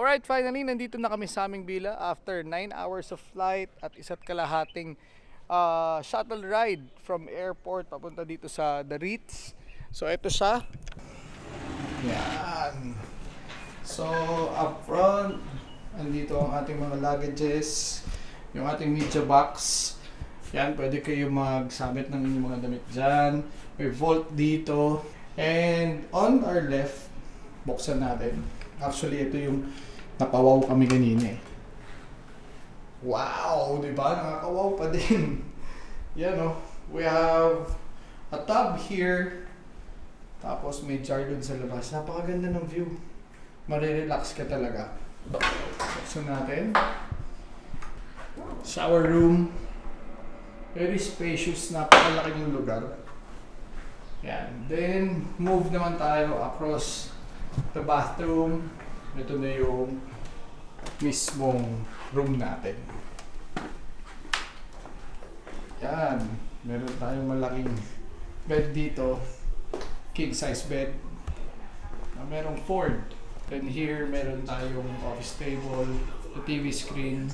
Alright, finally, nandito na kami sa aming villa after 9 hours of flight at isa't kalahating shuttle ride from airport papunta dito sa The Ritz. So, ito siya. Yan. So, up front, andito ang ating mga luggages, yung ating media box. Yan, pwede kayo magsabit ng inyong mga damit dyan. May vault dito. And on our left, buksan natin. Actually, ito yung napawaw kami kanina eh. Wow! Diba? Nakakawaw pa din. Yan o. We have a tub here. Tapos may jar dun sa labas. Napakaganda ng view. Marirelax ka talaga. Buksan natin. Shower room. Very spacious, napakalaki ng lugar. Yan. Then, move naman tayo across the bathroom. Ito na yung mismong room natin. Yan. Meron tayong malaking bed dito. King size bed. Merong Ford. Then here, meron tayong office table, the TV screen.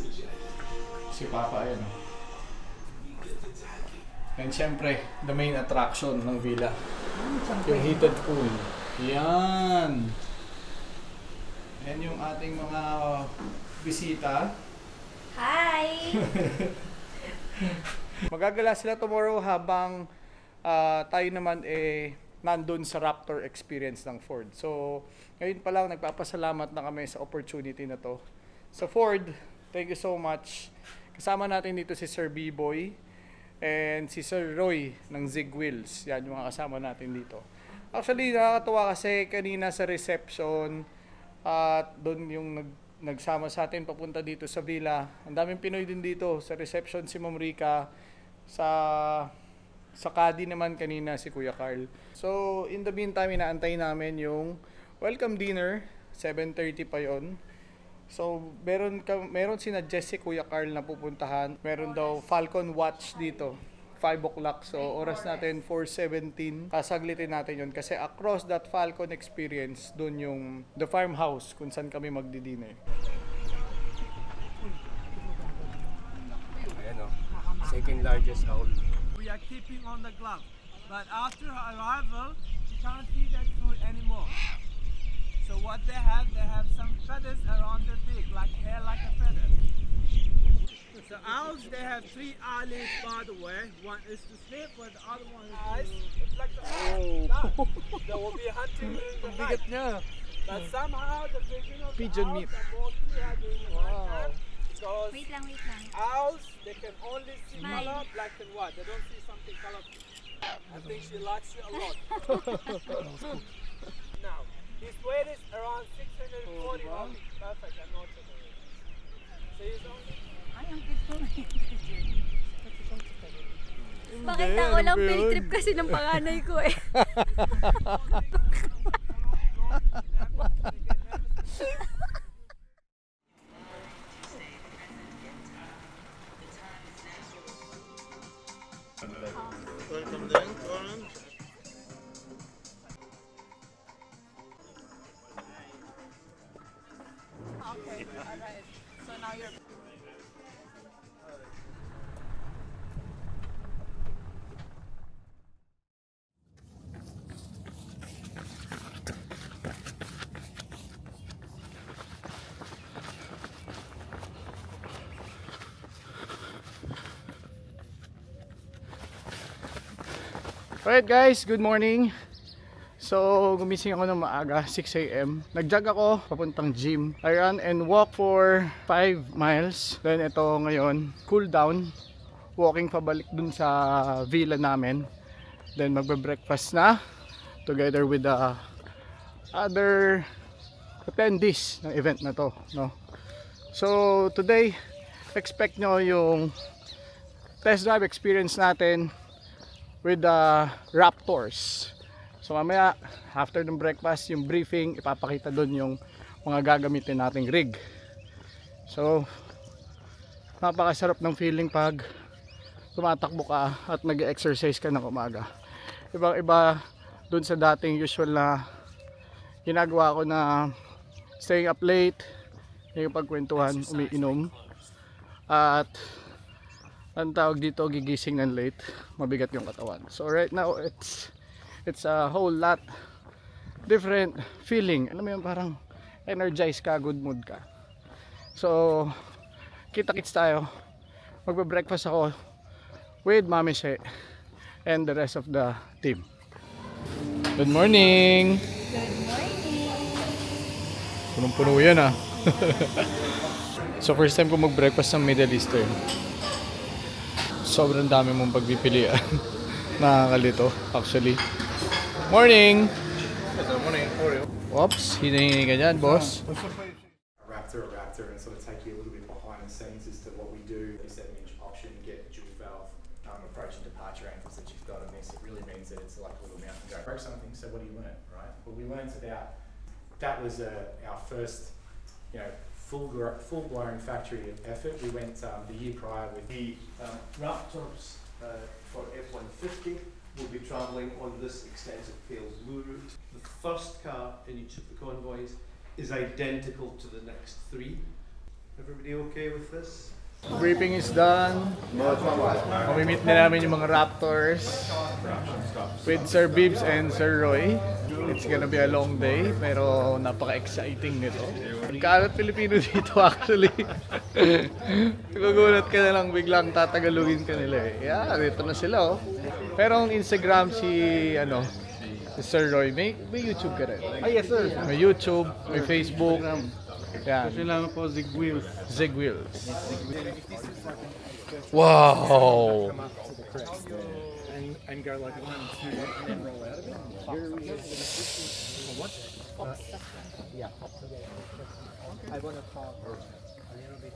Si Papa, ayan. And syempre, the main attraction ng villa, yung heated pool. Yan! Yan yung ating mga bisita. Hi! Magagala sila tomorrow habang tayo naman nandun sa Raptor experience ng Ford. So, ngayon pa lang nagpapasalamat na kami sa opportunity na to. So Ford, thank you so much. Kasama natin dito si Sir B-Boy and si Sir Roy ng Zig Wheels. Yan yung mga kasama natin dito. Actually, nakakatuwa kasi kanina sa reception at doon yung nagsama sa atin papunta dito sa villa. Ang daming Pinoy din dito. Sa reception si Ma'am Rica. Sa Kadi naman kanina si Kuya Carl. So, in the meantime, inaantay namin yung welcome dinner. 7:30 pa yon. So, meron sinadjust si Kuya Carl na pupuntahan. Meron daw Falcon Watch dito. 5 o'clock. So, oras natin 4:17. Kasaglitin natin yon kasi across that Falcon experience, dun yung the farmhouse kung saan kami magdi-dinner. Ayan o. Second largest owl. We are keeping on the glove, but after arrival, you can't see that food anymore. So what they have some feathers around the beak, like hair like a feather. So owls, they have 3 eyelids by the way. One is to sleep, but the other one is eyes. It's like the they will be hunting during the night. Niya. But somehow the vision of Pigeon the owls meat. are mostly during the nighttime. Because Wait lang. owls, they can only see color, black and white. They don't see something colorful. I think she likes you a lot. Now, his weight is around 640 pounds. Perfect, I'm not taking it. So he's only... Ay, ang cute ko. Bakit na walang field trip kasi ng panganay ko eh. Welcome then, Orange. Okay, alright. So now you're... Alright guys, good morning. So, gumising ako ng maaga, 6 AM. Nag-jog ako, papuntang gym. I run and walk for 5 miles. Then ito ngayon, cool down. Walking pabalik dun sa villa namin. Then magbe-breakfast na. Together with the other attendees ng event na to. No? So, today, expect nyo yung test drive experience natin with the Raptors. So mamaya after ng breakfast, yung briefing, ipapakita doon yung mga gagamitin nating rig. So napakasarap ng feeling pag tumatakbo ka at nag-exercise ka ng umaga. Ibang iba doon sa dating usual na ginagawa ko na staying up late, pagkwentuhan, umiinom. At ang tawag dito, gigising ng late, mabigat yung katawan. So right now it's a whole lot different feeling. Alam mo yun, parang energized ka, good mood ka. So kita-kits tayo. Magbe-breakfast ako with Mami She and the rest of the team. Good morning! Good morning! Punong-puno yan ah. So first time ko mag-breakfast ng Middle Eastern. Sobrang dami mong pagpipilian. Nakakalito actually. Morning! Morning, Oreo. Oops, hinahingi ka dyan, boss. A Raptor, and sort of take you a little bit behind the scenes as to what we do. The 7-inch option, get dual valve approach and departure angles that you've got on this. It really means that it's like a little mountain goat. Broke something, so what do you learn, right? Well, we learned about, that was our first, full-blown factory effort. We went the year prior with The Raptors for F-150 will be travelling on this extensive Fails Blue route. The first car in each of the convoys is identical to the next 3. Everybody okay with this? Briefing is done. Mamimit na namin yung mga Raptors with Sir Bibbs and Sir Roy. It's gonna be a long day, pero napaka-exciting nito. Pagkalat Pilipino dito actually. Gugulat ka na lang, biglang tatagalugin ka nila eh. Yeah, dito na sila oh. Pero ang Instagram si Sir Roy, may YouTube ka rin. Yes sir. May YouTube, may Facebook. Yan. Kailangan po Zig Wheels. Zig Wheels. Wow! and go like 1, 2, and then roll out of it. What? Yeah. I want to talk a little bit.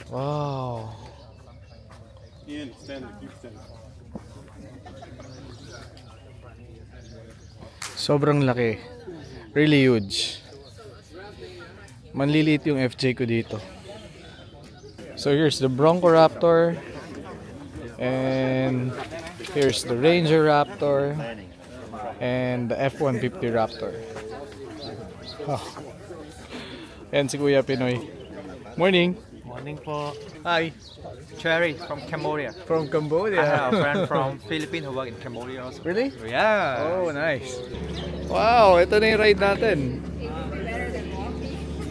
Wow! Ian, stand, keep standing. Sobrang laki. Really huge. Manliliit yung FJ ko dito. So here's the Bronco Raptor. And here's the Ranger Raptor. And the F-150 Raptor. Oh. Yan si Kuya Pinoy. Morning! Morning po. Hi! Cherry from Cambodia. From Cambodia. I have a friend from Philippines who work in Cambodia also. Really? Yeah. Oh, nice. Wow, ito na yung ride natin.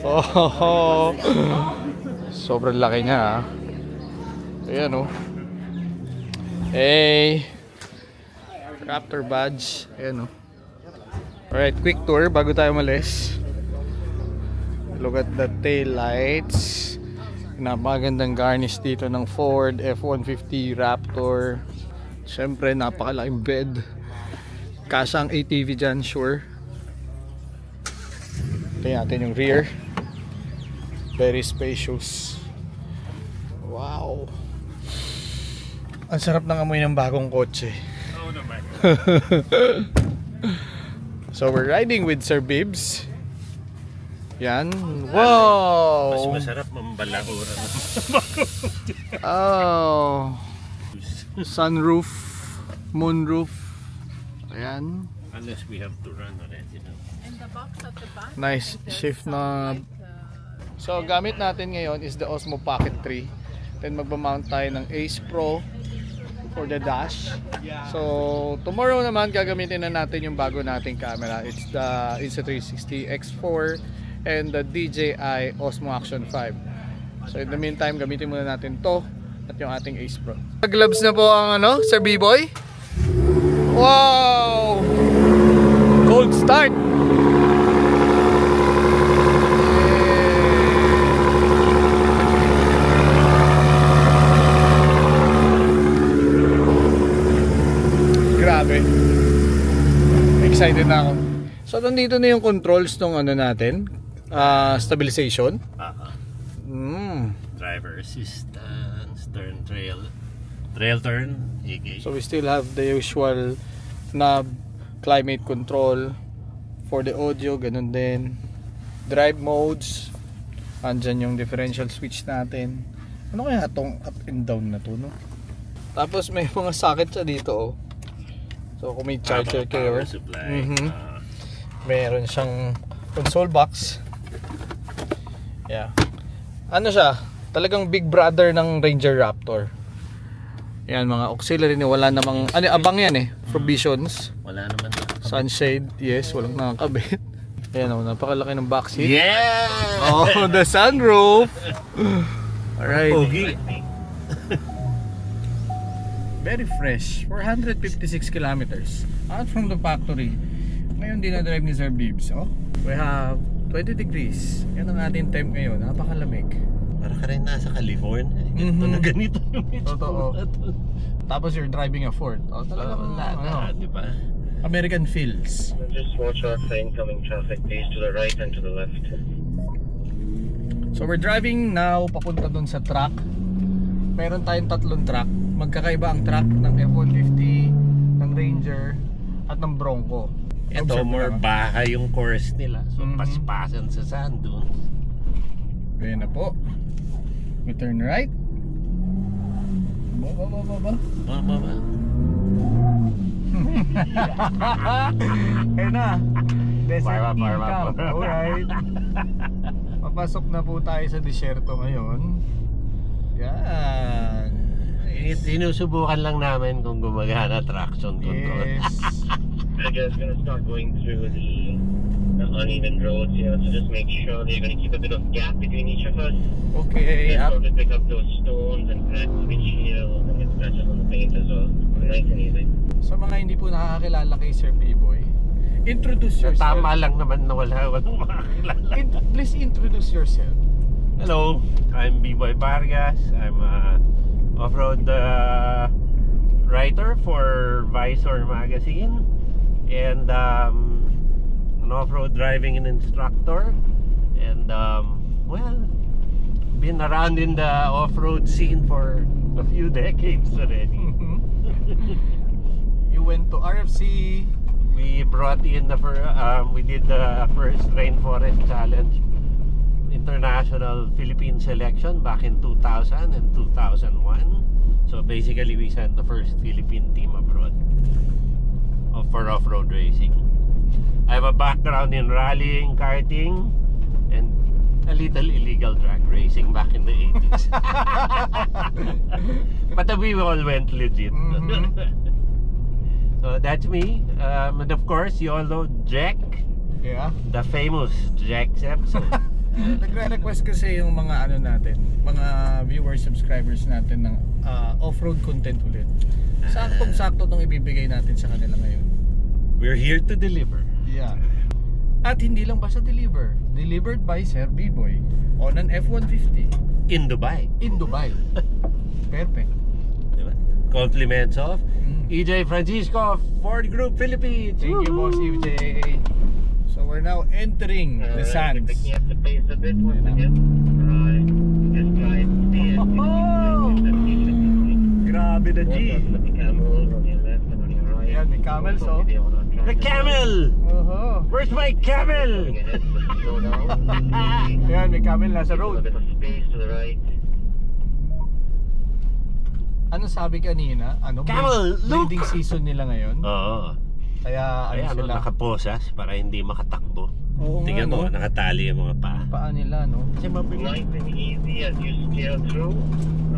Oh, sobrang laki niya ah. Ayan oh. Hey, Raptor badge. Ayan oh. Alright, quick tour bago tayo malis. Look at the tail lights. Napakagandang garnish dito ng Ford F-150 Raptor. Siyempre napakalaking bed. Kasang ATV dyan, sure. Tingnan natin yung rear. Very spacious. Wow. Ang sarap ng amoy ng bagong kotse. Oh naman. So we're riding with Sir Bibbs. Yan. Wow! Mas masarap mambalahura. Oh. Sunroof, moonroof. Ayan. Unless we have to run already, no? And the box at the back. Nice shift knob. So gamit natin ngayon is the Osmo Pocket 3. Then magmamount tayo ng Ace Pro for the dash. So tomorrow naman gagamitin na natin yung bago nating camera. It's the Insta360 X4 and the DJI Osmo Action 5. So in the meantime gamitin muna natin to at yung ating Ace Pro. Gloves na po ang Sir B-Boy. Wow! Cold start! Grabe. Excited na ako. So nandito na yung controls ng natin. Stabilization. Driver assistance, trail turn, EK. So we still have the usual knob, climate control. For the audio, ganun din. Drive modes. Andyan yung differential switch natin. Ano kaya itong up and down na to, no? Tapos may mga socket siya dito, oh. So kung may charger kayo. Power supply. Meron siyang console box. Yeah. Ano siya? Talagang big brother ng Ranger Raptor. Yan, mga auxiliary ni wala namang abang yan eh. Provisions. Wala naman. Sunshade, yes, walang nakakabit. Ayan o, napakalaki ng backseat. Yeah! Oh, the sunroof. Alright. Pogi. Very fresh. 456 kilometers out from the factory. Ngayon dinadrive ni Sir Bibbs. Oh, we have 20 degrees. Yan ang ating temp ngayon. Napakalamig. Para ka rin nasa California. Ganito na ganito. Totoo. Tapos you're driving a Ford. Oh, talagang di ba? American feels. Just watch out for incoming traffic, please, to the right and to the left. So we're driving now papunta dun sa truck. Meron tayong tatlong truck. Magkakaiba ang truck ng F-150, ng Ranger, at ng Bronco. Ito, more bahay yung course nila. So, paspasan sa sand dunes. Ayan na po. We turn right. Baba. Baba. Ayan na. Desert Parma. Camp. Alright. Papasok na po tayo sa disyerto ngayon. Yan. Sinusubukan lang namin kung gumagana traction control. Yes. We're just gonna start going through the uneven roads here, so just make sure that you're gonna keep a bit of gap between each of us. Okay. Just sort of pick up those stones and cracks windshield and get scratches on the paint as well. Nice and easy. Sa mga hindi po nakakakilala kay Sir B-Boy, introduce yourself. Tama lang naman na walang makakilala. Please introduce yourself. Hello, I'm B-Boy Vargas. I'm a off-road writer for Visor magazine and an off-road driving and instructor, and well, been around in the off-road scene for a few decades already. You went to RFC. We brought in we did the first Rainforest Challenge International Philippine selection back in 2000 and 2001. So basically we sent the first Philippine team abroad for off-road racing. I have a background in rallying, karting, and a little illegal drag racing back in the 80s. But we all went legit. So that's me. And of course, you all know Jack. Yeah. The famous Jack Sepson. Nagre-request kasi yung mga natin, mga viewers, subscribers natin ng off-road content ulit. Saktong-sakto itong ibibigay natin sa kanila ngayon. We're here to deliver. Yeah. At hindi lang basta deliver. Delivered by Sir B-Boy on an F-150. In Dubai. In Dubai. Perfect. Diba? Compliments of EJ Francisco, Ford Group Philippines. Thank you, Boss EJ. So we're now entering the sands. Picking up the pace a bit once again. Right. Just try and stay at 60. Grabe the G. Watch out for the camels on your left and on your right. Ayan, may camels, oh. The camel! Where's my camel? Slow down. Ayan, may camel nasa A road. bit of space to the right. Ano sabi kanina? Camel, look! Breeding season nila ngayon. Oo. Kaya Kaya sila? nakaposas para hindi makatakbo. Oo nga, Tingnan mo, no? nakatali yung mga paa. Paa nila, no? Kasi mabilis. Nice and easy as you scale through.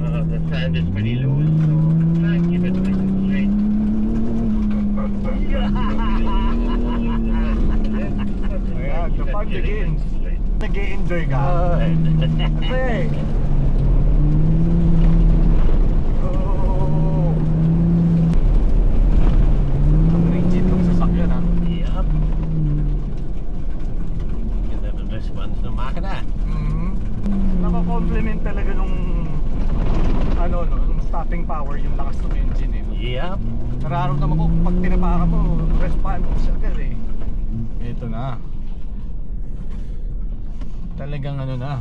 The sand is pretty loose, so try and keep it nice and straight. Ayan, the fun begins. Nag-i-enjoy ka. Kasi ang rigid ng sasakyan, ha? Yup. Ganda ng response ng makina. Naka-complement talaga nung nung stopping power, yung lakas ng engine, eh. Yup. Nararamdaman ko pag tinapakan mo, response agad, eh. Ito na. Talagang na.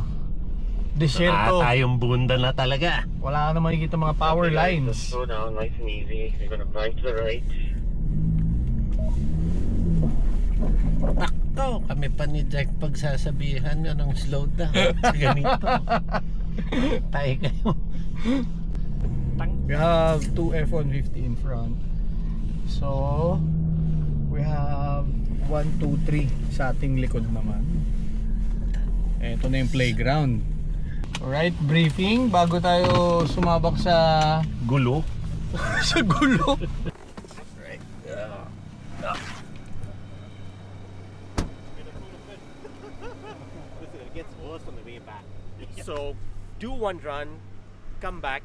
Desierto. Tayong bunda na talaga. Wala ka na makikita mga power Okay, lines. so slow down, nice and easy. You're gonna blind to the right. Takto, kami pa ni Jack pagsasabihan nyo ng slow down sa ganito. Tayo kayo. We have two F-150 in front. So we have 1, 2, 3 sa ating likod naman. Ito na yung playground. Alright, briefing bago tayo sumabak sa Gulo. sa gulo. So do one run, come back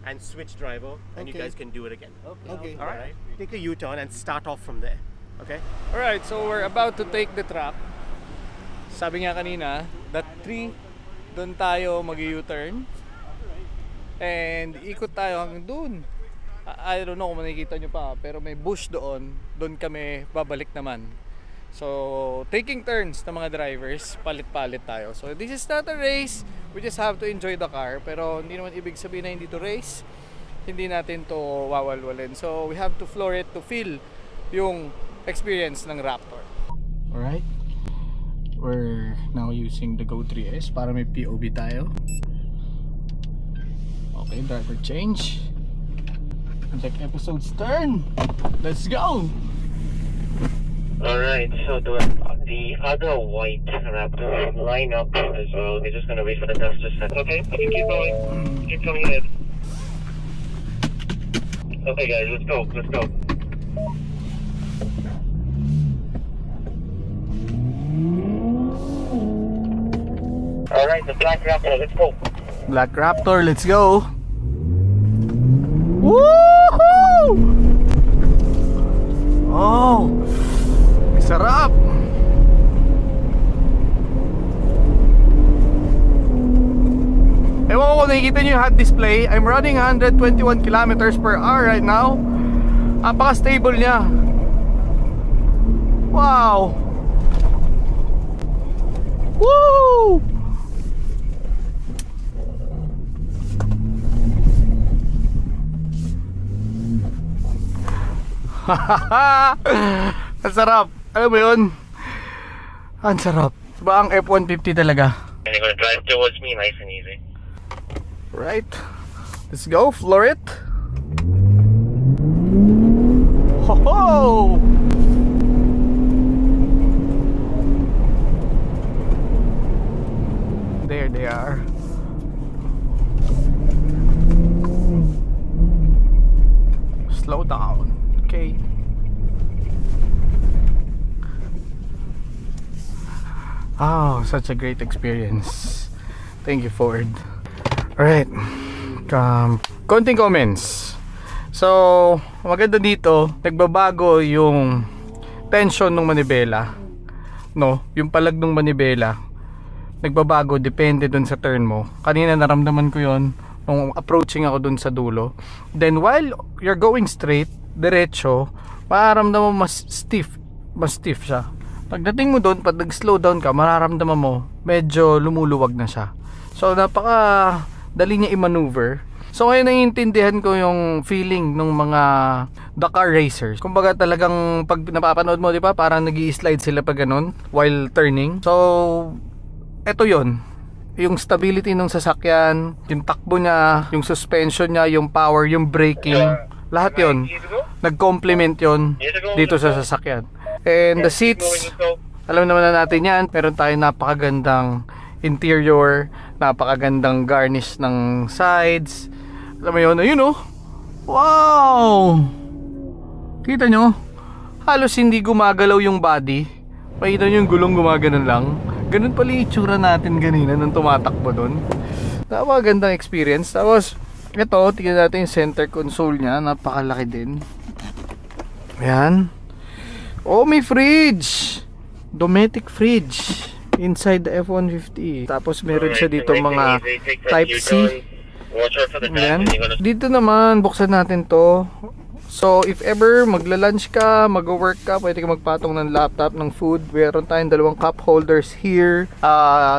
and switch driver, and you guys can do it again. Okay. All right. Take a U-turn and start off from there. Okay. Alright, so we're about to take the track. Sabi nga kanina, that tree, doon tayo mag-U-turn. And ikot tayo hanggang doon. I don't know kung makikita nyo pa, pero may bush doon. Doon kami babalik naman. So, taking turns ng mga drivers, palit-palit tayo. So, this is not a race. We just have to enjoy the car. Pero hindi naman ibig sabihin na hindi to race. Hindi natin to wawalwalin. So, we have to floor it to feel yung experience ng Raptor. Alright. We're now using the Go 3S para may POV tayo. Okay, driver change. Check episode's turn. Let's go! Alright, so the other white Raptors line up as well. They're just gonna wait for the dust to settle. Okay, keep going. Keep coming ahead. Okay guys, let's go. Alright, the Black Raptor, let's go. Black Raptor, let's go! Woohoo! Oh! Sarap! Ewan ko kung nakikita nyo yung HUD display. I'm running 121 kilometers per hour right now. Napaka-stable niya. Wow! Woo! Ang sarap. Alam mo yun? Ang sarap. Diba ang F-150 talaga? And you're gonna drive towards me nice and easy. Right. Let's go. Floor it. Ho ho! There they are. Slow down. Okay. Oh, such a great experience. Thank you, Ford. Alright. Konting comments. So, maganda dito, nagbabago yung tension ng manibela. No, yung palag ng manibela. Nagbabago, depende dun sa turn mo. Kanina naramdaman ko yon nung approaching ako dun sa dulo. Then while you're going straight, diretso, mararamdaman mo mas stiff siya. Pagdating mo doon, pag nag-slow down ka, mararamdaman mo medyo lumuluwag na siya. So napaka dali niya i-maneuver. So ngayon naiintindihan ko yung feeling ng mga Dakar racers. Kumbaga talagang pag napapanood mo, di ba, parang nag-i-slide sila pag ganun while turning. So eto yon, yung stability ng sasakyan, yung takbo niya, yung suspension niya, yung power, yung braking, lahat yon nag-complement yon dito sa sasakyan. And the seats, alam naman na natin yan. Meron tayong napakagandang interior, napakagandang garnish ng sides. Alam mo yun, ayun oh. Wow! Kita nyo? Halos hindi gumagalaw yung body. Makita nyo yung gulong gumaganon lang. Ganun pala yung itsura natin kanina nung tumatakbo dun. Napakagandang experience. Tapos ito, tingnan natin yung center console nya. Napakalaki din. Ayan. Oh, may fridge. Dometic fridge inside the F-150. Tapos meron siya dito mga Type C. Ayan. Dito naman, buksan natin to. So, if ever magla-lunch ka, mag-work ka, pwede ka magpatong ng laptop, ng food. Meron tayong dalawang cup holders here.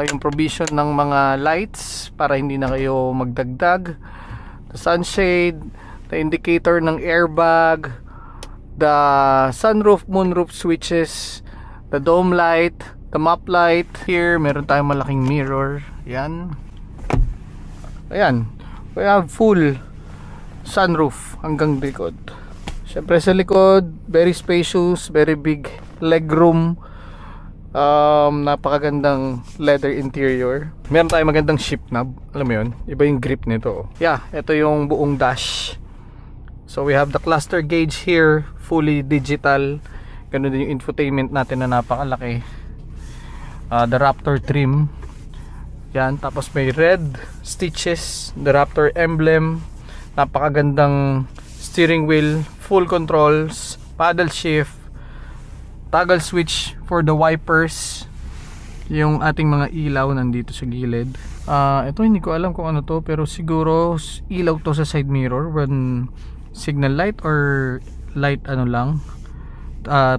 Yung provision ng mga lights para hindi na kayo magdagdag. The sunshade, the indicator ng airbag, the sunroof, moonroof switches, the dome light, the map light. Here, meron tayong malaking mirror. Ayan. Ayan. We have full sunroof hanggang likod. Siyempre sa likod, very spacious, very big legroom. Napakagandang leather interior. Meron tayong magandang shift knob. Alam mo yun? Iba yung grip nito. Yeah, ito yung buong dash. So we have the cluster gauge here, fully digital. Ganun din yung infotainment natin na napakalaki. The Raptor trim. Yan, tapos may red stitches, the Raptor emblem. Napakagandang steering wheel, full controls, paddle shift, toggle switch for the wipers. Yung ating mga ilaw nandito sa gilid. Ito hindi ko alam kung ano to, pero siguro ilaw to sa side mirror when signal light or light ano lang.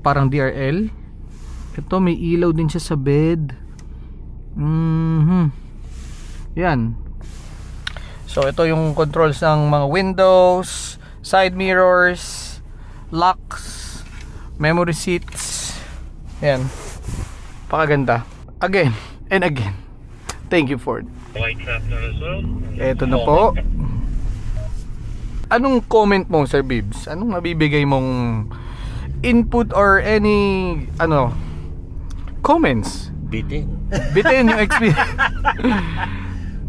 Parang DRL. Ito may ilaw din siya sa bed. Yan. So ito yung controls ng mga windows, side mirrors, locks, memory seats. Yan. Pakaganda. Again and again. Thank you, Ford. Ito na po. Anong comment mo, Sir Bibbs? Anong mabibigay mong input or any comments? Bitin yung experience.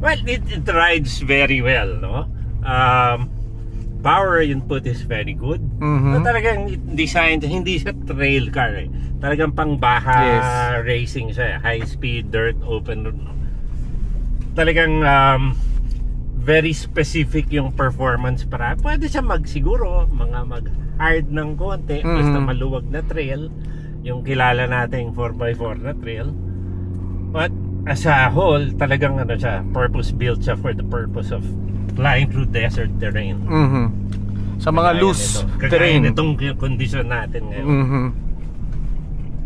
Well, it rides very well, no? Power input is very good. Talagang designed, hindi siya trail car eh. Talagang pang baha racing siya. High speed, dirt, open. Talagang very specific yung performance para pwede siya magsiguro mag-hard ng konti basta maluwag na trail. Yung kilala nating 4x4 na trail. But as a whole, talagang siya, purpose built siya for the purpose of flying through desert terrain. Sa mga loose terrain. Itong condition natin ngayon.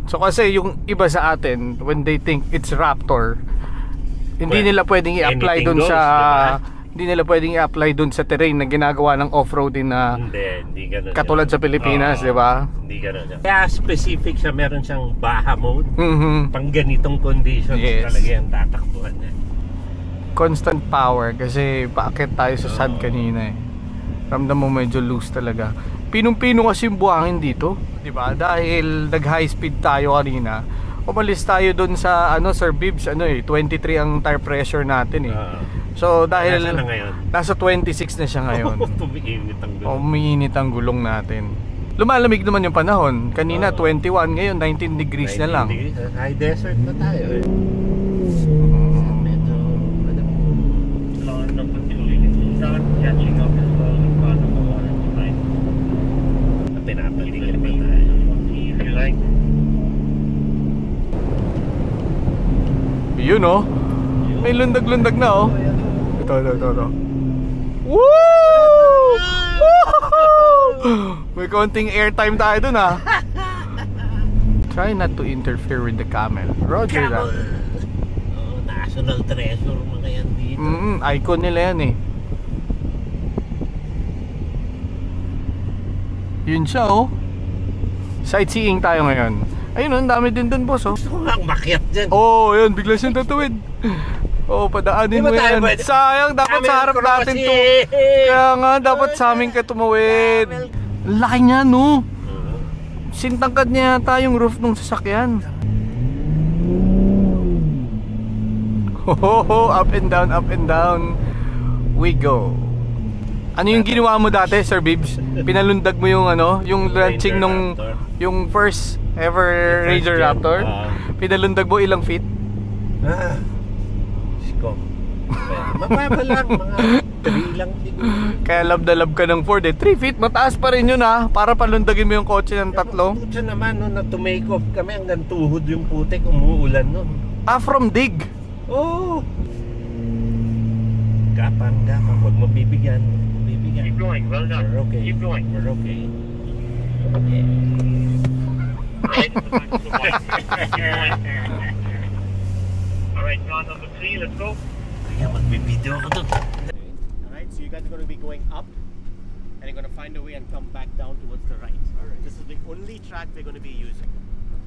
So kasi yung iba sa atin, when they think it's Raptor, hindi nila pwedeng i-apply dun sa hindi nila pwedeng i-apply dun sa terrain na ginagawa ng off-roading na hindi ganun katulad sa Pilipinas, di ba? Hindi ganun. Kaya specific siya, meron siyang baha mode. Pang ganitong conditions talaga yung tatakbuhan niya. Constant power kasi paakit tayo sa sand kanina eh. Ramdam mo medyo loose talaga. Pinong-pino kasi yung buhangin dito, di ba? Dahil nag-high speed tayo kanina. Umalis tayo doon sa Sir Bibbs, 23 ang tire pressure natin eh. So dahil nasa 26 na siya ngayon. Umiinit ang gulong natin. Lumalamig naman yung panahon. Kanina 21, ngayon 19 degrees na lang. High desert na tayo eh. Pinapatingin pa tayo. Yun oh. May lundag-lundag na oh. Ito. Woo! May konting airtime tayo dun ah. Try not to interfere with the camel. Roger that. National treasure mga yan dito. Icon nila yan eh. Yun siya oh. Sightseeing tayo ngayon. Ayun oh, ang dami din dun boss oh. Gusto ko nga makiat dyan. Yun, bigla siyang tatuwid. Padaanin mo yan. Sayang, dapat sa harap natin to. Kaya nga, dapat sa amin ka tumawid. Laki niya no. Sintangkad niya yata yung roof ng sasakyan. Up and down we go. Ano yung ginawa mo dati, Sir Bibbs? Pinalundag mo yung yung launching nung yung first ever Ranger Raptor. Pinalundag mo ilang feet? Mababa lang, mga 3 lang siguro. Kaya love na love ka ng Ford eh. 3 feet, mataas pa rin yun ha. Para palundagin mo yung kotse ng 3. Kotse naman no, na to make off kami hanggang tuhod yung putik, umuulan nun. From dig? Oo. Gapang, huwag mo bibigyan. Keep going, well done. We're okay. Keep going. We're okay. Alright, car number 3, let's go. Kaya magbibideo ako dun. Alright, so you guys are going to be going up and you're going to find a way and come back down towards the right. Alright. This is the only track we're going to be using.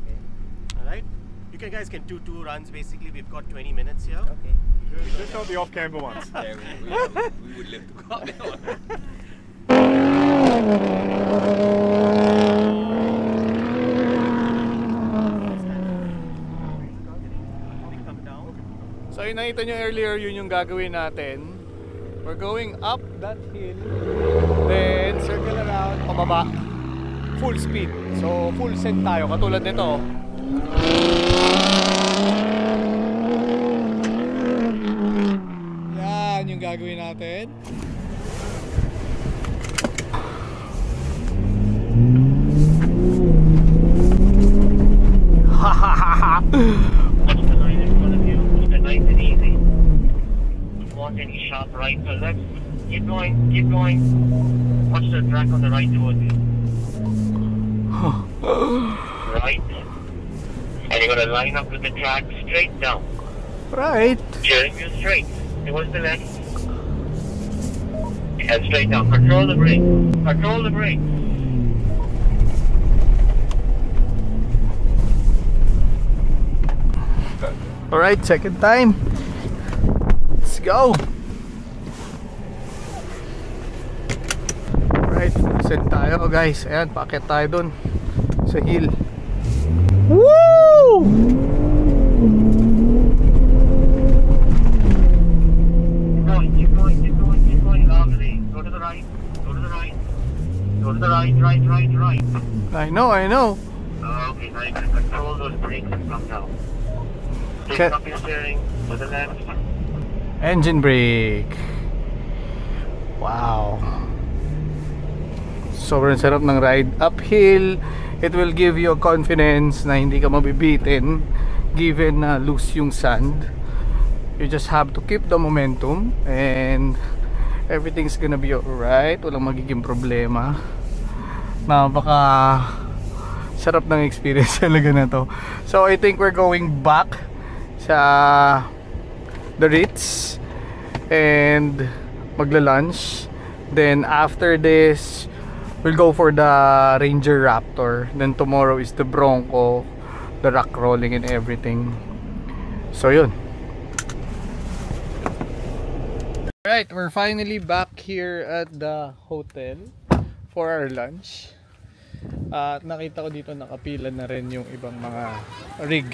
Okay. Alright? You guys can do 2 runs basically. We've got 20 minutes here. Okay. Just not the off-camber ones. Yeah, we would live to go out there. yung nakita nyo earlier, yun yung gagawin natin. We're going up that hill, then circle around, pababa, full speed. So full send tayo, katulad nito. Yan yung gagawin natin. Watch the line in front of you. Keep it nice and easy. Don't want any sharp right or left. Keep going, keep going. Watch the track on the right towards you. Right. And you're going to line up with the track straight down. Right. Steering you straight. Towards the left. And straight down. Control the brake. Control the brake. Alright, second time. Let's go. Alright, send tayo guys. Ayan, paakit tayo dun sa hill. Woo! Keep going, keep going, keep going. Lovely. Go to the right. Go to the right. Go to the right, right, right, right. I know. Okay, now you can control those brakes and come down. Take up your steering to the left. Engine brake. Wow. Sobrang sarap ng ride. Uphill, it will give you a confidence na hindi ka mabibitin given na loose yung sand. You just have to keep the momentum and everything's gonna be alright. Walang magiging problema. Napaka sarap ng experience talaga na to. So I think we're going back sa the Ritz and magla-lunch. Then after this, we'll go for the Ranger Raptor. Then tomorrow is the Bronco, the rock rolling and everything. So yun. Alright, we're finally back here at the hotel for our lunch. At nakita ko dito nakapila na rin yung ibang mga rig.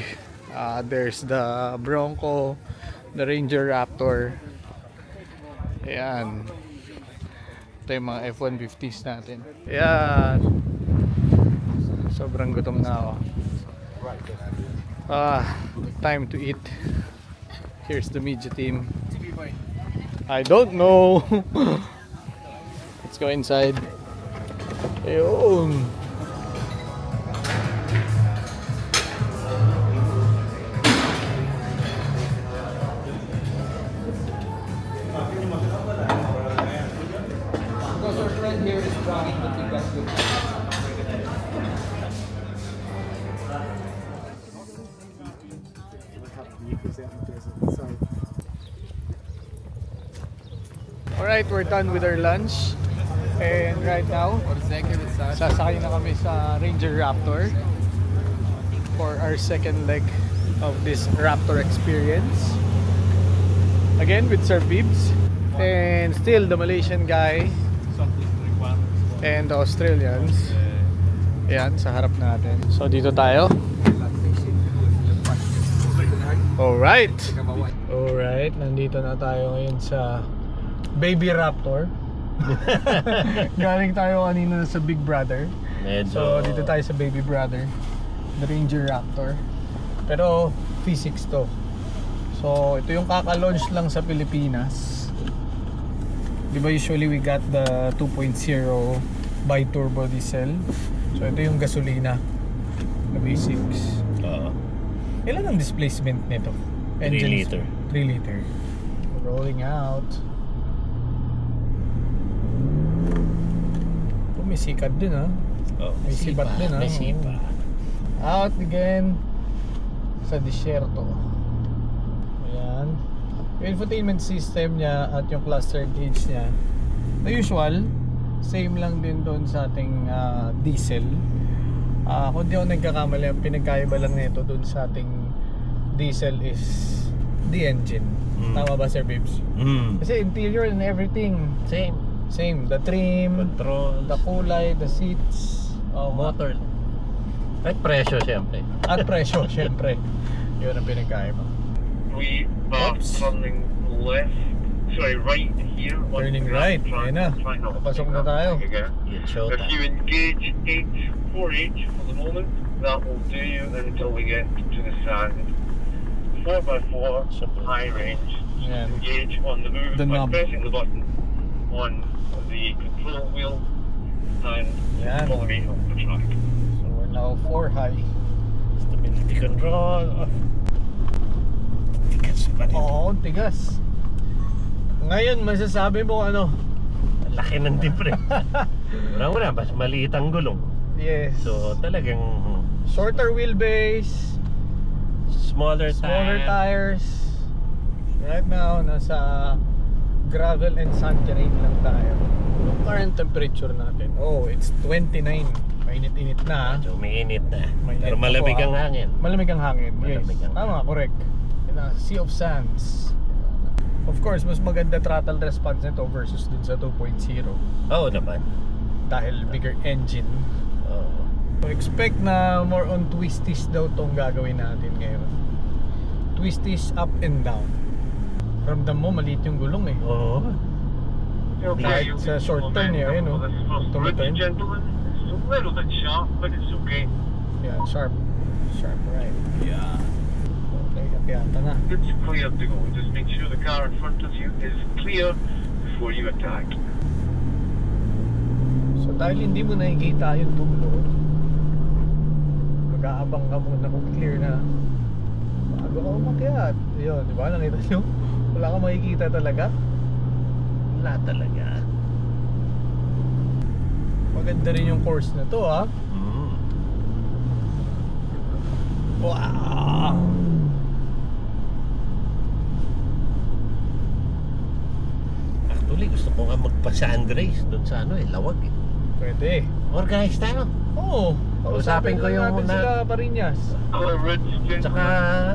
There's the Bronco, the Ranger Raptor. Ayan. Ito yung mga F-150s natin. Ayan. Sobrang gutom na ako. Time to eat. Here's the media team. I don't know. Let's go inside. Ayun. Alright, we're done with our lunch. And right now, sasakay na kami sa Ranger Raptor for our second leg of this Raptor experience. Again with Sir Bibbs and still the Malaysian guy and the Australians. Ayan, sa harap natin. So dito tayo. Alright, nandito na tayo ngayon sa Baby Raptor. Galing tayo kanina sa Big Brother. So dito tayo sa Baby Brother, the Ranger Raptor. Pero V6 to. So ito yung kaka-launch lang sa Pilipinas. Diba usually we got the 2.0 bi-turbo diesel. So ito yung gasolina na V6. Ilan ang displacement nito? 3 liter. Rolling out. May sikat din may sibat din May sipa. Out again sa disyerto. Ayan. Yung infotainment system niya at yung cluster gauge niya, the usual, same lang din doon sa ating diesel. Kung di ako nagkakamali, ang pinagkaiba lang nito doon sa ating diesel is the engine. Tama ba, Sir Bibbs? Kasi interior and everything same, the trim, control, the kulay, the seats, motor. At presyo syempre. Yun ang pinagkaiba. we are turning left. Sorry, right here. Turning right. Ayun na. Papasok na tayo. If you engage 848 for the moment, that will do you until we get to the sand. 4x4, high range. Yan. Engage on the move The by knob. pressing the button on the control wheel and Yan. follow me on the track. So we're now 4 high. Stability control. Tigas pa rin. Oo, tigas. Ngayon, masasabi mo ano? Laki ng difference. Una-una, mas maliit ang gulong. Yes. So talagang Shorter wheelbase, smaller tires. Right now, nasa gravel and sand terrain lang tayo. Yung current temperature natin, oh, it's 29. Mainit-init na. So umiinit na. Mainit Pero malamig ako, ang hangin. Malamig ang hangin, yes. Malamig ang Tama, correct. Yun na, Sea of Sands. Of course, mas maganda throttle response nito versus dun sa 2.0 Oo naman. dahil bigger engine. Oo. So expect na more on twisties daw tong gagawin natin ngayon. Twisties up and down. Ramdam mo, maliit yung gulong eh. Oo. Kahit sa short turn niya, yun o. Tumiturn. Gentlemen, it's a little bit sharp, but it's okay. Yeah, sharp. Sharp right. Yeah. Okay, kapiyata na. It's clear to go. Just make sure the car in front of you is clear before you attack. So dahil hindi mo nakikita yung dulo, mag-aabang ka muna kung clear na bago ka umakyat. Yun, di ba? Nakita nyo? Wala kang makikita talaga. Wala talaga. Maganda rin yung course na to, ha? Wow! Actually, gusto ko nga magpa-sand race doon sa ano eh, Lawag eh. Pwede. Organize tayo. Oo. Usapin ko yung natin sila Pariñas. Tsaka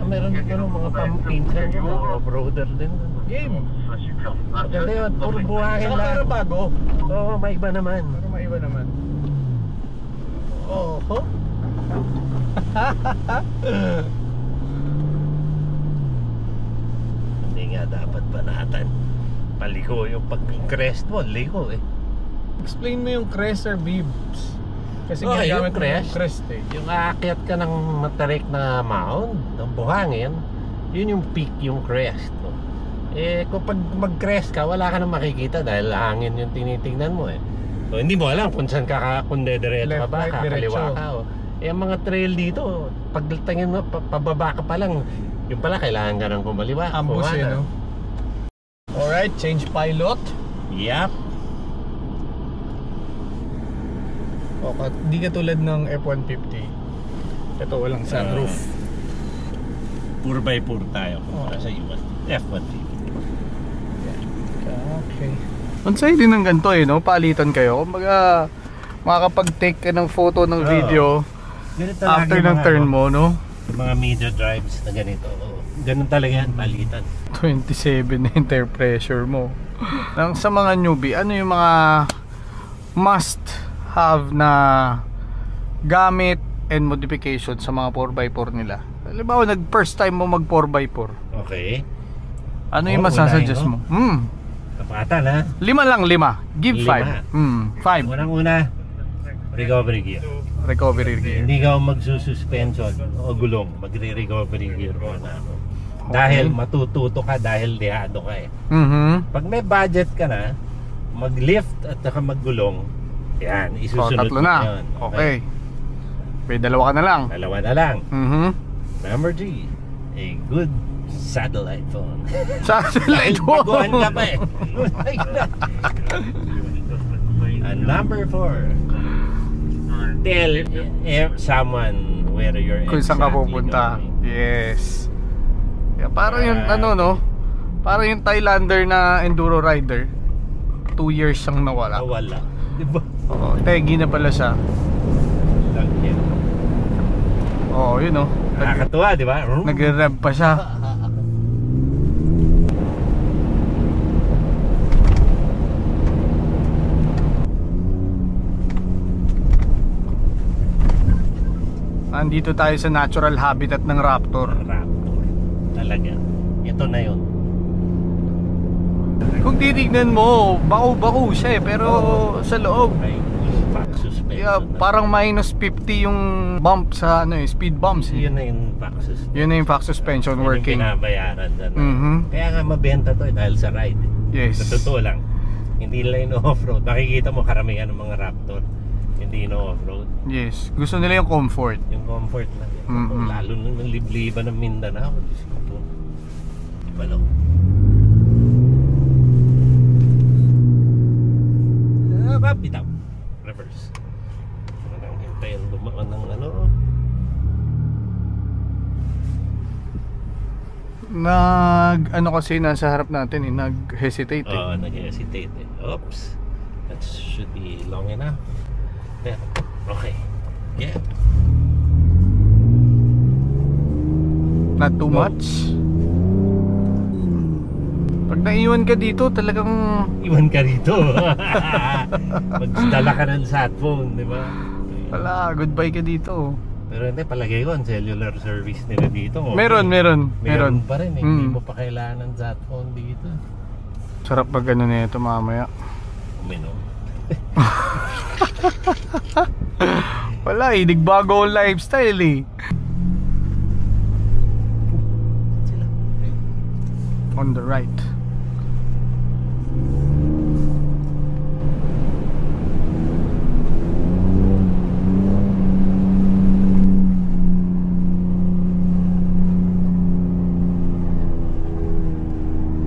meron mga pampinsan ko, mga off-roader din. Game. Maganda yun, puro buhangin Saka lang. pero bago. Oo, may iba naman. Pero may iba naman. Oho. Hindi nga dapat banatan. Paliko yung pag-crest mo, liko eh. Explain mo yung crest or bibs. Kasi Okay, ginagamit yung mo yung crest. crest eh. Yung aakyat ka ng matarik na mound, ng buhangin, yun yung peak, yung crest. No? Eh, kung pag mag-crest ka, wala ka nang makikita dahil hangin yung tinitingnan mo eh. So, hindi mo alam kung saan kung dediretso ka Left, ba, right, kakaliwa diretso. ka. Oh. Eh, ang mga trail dito, pag tingin mo, pababa ka pa lang, yung pala, kailangan ka nang kumaliwa. Ambus eh, no? Alright, change pilot. Yup. O, di katulad ng F-150. Ito walang sunroof. Pure by pure tayo para Oh. sa F-150. Okay. Mansay din ng ganito eh, no? Palitan kayo. Kumbaga, makakapag-take ka ng photo ng video Ganito after lagi ng mga, turn mo, no? Yung mga media drives na ganito. Oh, ganun talaga yan, palitan. 27 na yung tire pressure mo. Sa mga newbie, ano yung mga must have na gamit and modification sa mga 4x4 nila? Halimbawa, first time mo mag 4x4. Okay. Ano yung masasuggest mo? Kapatan ha? 5 lang, 5. Give 5. 5. Unang-una, recovery gear. Recovery gear. Hindi ka magsususpension o gulong, magre-recovery gear mo na ako. Dahil matututo ka dahil dehado ka eh. Pag may budget ka na, mag-lift at saka maggulong, yan, isusunod tatlo mo na. yun. Okay. May dalawa ka na lang. Dalawa na lang. Number 3, a good satellite phone. Satellite phone? Baguhan ka pa eh. And number 4, tell someone where you're Kung saan ka pupunta. Yes. Yeah, parang yung ano, no? Parang yung Thailander na enduro rider. 2 years siyang nawala. Nawala. Diba? Oo, tegi na pala siya. Oo, yun o. Nakakatuwa, di ba? Nagre-rev pa siya. Andito tayo sa natural habitat ng raptor. Raptor. Talaga. ito na yun. Kung titignan mo, bako-bako siya eh, pero sa loob. May back suspension. Yeah, parang minus 50 yung bump sa ano eh, speed bumps eh. Yun na yung back suspension. Yun na yung back suspension Yun working. yung pinabayaran dyan. Mhm. Kaya nga mabenta to dahil sa ride. Yes. Sa totoo lang, hindi nila yung off-road. Makikita mo karamihan ng mga Raptor, hindi na off-road. Yes, gusto nila yung comfort. Yung comfort lang. Mhm. Lalo nung libliban ng Mindanao. Balo. Bitaw. Reverse. Parang hintayin dumaan ng ano. Ano kasi nasa harap natin eh, nag-hesitate eh. Oo, nag-hesitate eh. Oops. That should be long enough. There. Okay. Yeah. Not too much. Pag naiwan ka dito, talagang Iwan ka rito. Magdala ka ng sat phone, di ba? wala, goodbye ka dito. Pero hindi, palagay ko ang cellular service nila dito. Okay. Meron Pa rin eh. Hindi mo pa kailangan ng sat phone dito. Sarap pag ano na ito mamaya. Uminom. Wala eh, nagbago ang lifestyle eh. On the right.